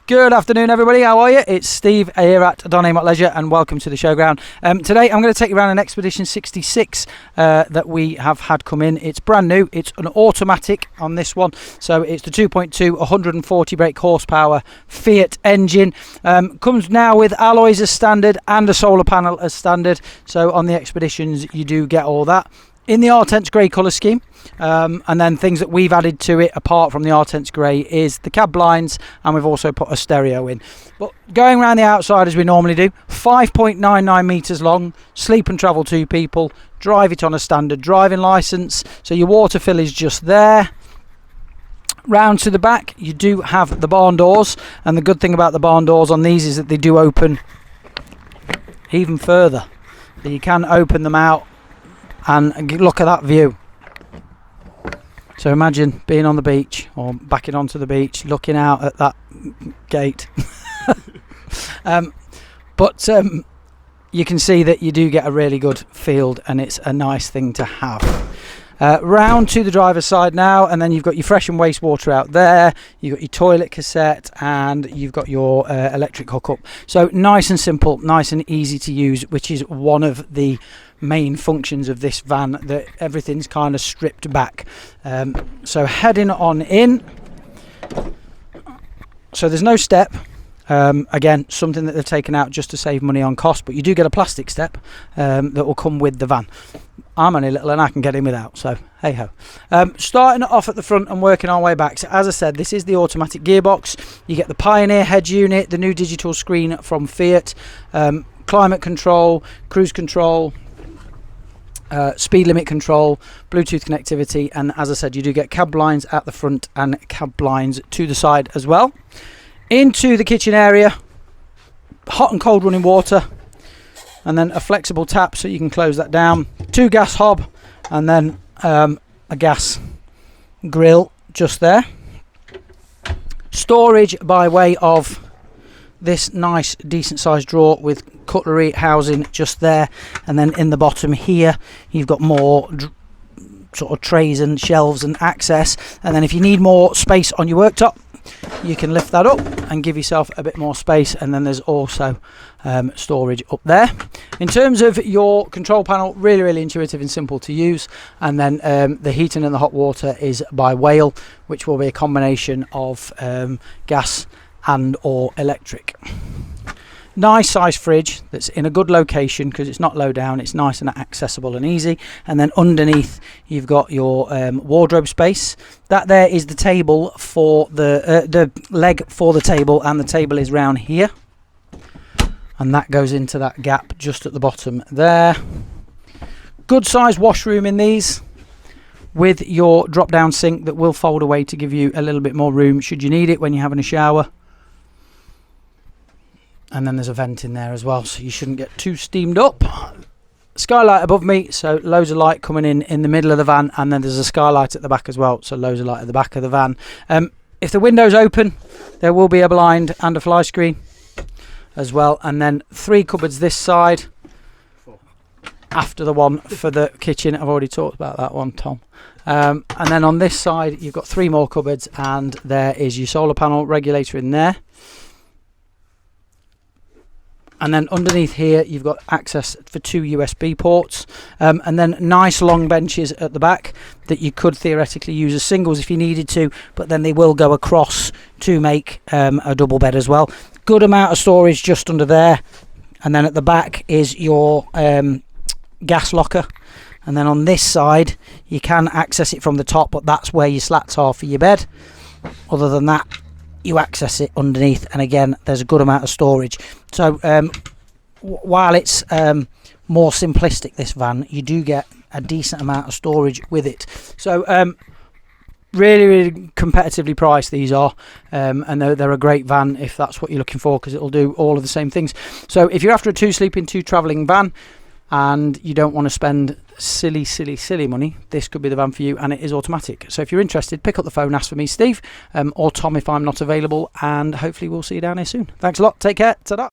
Good afternoon, everybody. How are you? It's Steve here at Don Amott Leisure, and welcome to the showground. Today, I'm going to take you around an Expedition 66 that we have had come in. It's brand new. It's an automatic on this one, so it's the 2.2, 140 brake horsepower Fiat engine. Comes now with alloys as standard and a solar panel as standard. So on the Expeditions, you do get all that in the Artense Grey colour scheme. And then things that we've added to it apart from the Artense Grey is the cab blinds, and we've also put a stereo in. But going around the outside as we normally do, 5.99 metres long, sleep and travel 2 people, drive it on a standard driving licence, so your water fill is just there. Round to the back, you do have the barn doors, and the good thing about the barn doors on these is that they do open even further. So you can open them out and look at that view. So imagine being on the beach or backing onto the beach, looking out at that gate. But you can see that you do get a really good field, and it's a nice thing to have. Round to the driver's side now, and then you've got your fresh and wastewater out there, you've got your toilet cassette, and you've got your electric hookup. So nice and simple, nice and easy to use, which is one of the main functions of this van, that everything's kind of stripped back. So heading on in, so there's no step. Again, something that they've taken out just to save money on cost, but you do get a plastic step that will come with the van. I'm only little and I can get in without, so hey ho. Starting it off at the front and working our way back. So as I said, this is the automatic gearbox. You get the Pioneer head unit, the new digital screen from Fiat, climate control, cruise control, speed limit control, Bluetooth connectivity, and as I said, you do get cab blinds at the front and cab blinds to the side as well. Into the kitchen area, hot and cold running water, and then a flexible tap so you can close that down. 2 gas hob, and then a gas grill just there. Storage by way of this nice decent sized drawer with cutlery housing just there, and then in the bottom here you've got more sort of trays and shelves and access, and then if you need more space on your worktop, you can lift that up and give yourself a bit more space, and then there's also storage up there. In terms of your control panel, really intuitive and simple to use, and then the heating and the hot water is by Whale, which will be a combination of gas and or electric. Nice size fridge that's in a good location because it's not low down, it's nice and accessible and easy. And then underneath you've got your wardrobe space. That there is the table for the leg for the table, and the table is round here, and that goes into that gap just at the bottom there. Good size washroom in these, with your drop down sink that will fold away to give you a little bit more room should you need it when you're having a shower. And then there's a vent in there as well, so you shouldn't get too steamed up. Skylight above me, so loads of light coming in the middle of the van, and then there's a skylight at the back as well, so loads of light at the back of the van. If the window's open, there will be a blind and a fly screen as well, and then 3 cupboards this side after the one for the kitchen. I've already talked about that one, Tom. And then on this side you've got 3 more cupboards, and there is your solar panel regulator in there. And then underneath here you've got access for 2 USB ports, and then nice long benches at the back that you could theoretically use as singles if you needed to, but then they will go across to make a double bed as well. Good amount of storage just under there, and then at the back is your gas locker, and then on this side you can access it from the top, but that's where your slats are for your bed. Other than that, you access it underneath, and again there's a good amount of storage. So while it's more simplistic, this van, you do get a decent amount of storage with it. So really competitively priced these are, and they're a great van if that's what you're looking for, because it'll do all of the same things. So if you're after a 2 sleeping 2 travelling van and you don't want to spend silly money, this could be the van for you, and it is automatic. So if you're interested, pick up the phone, ask for me, Steve, or Tom if I'm not available, and hopefully we'll see you down here soon. Thanks a lot, take care, ta-da.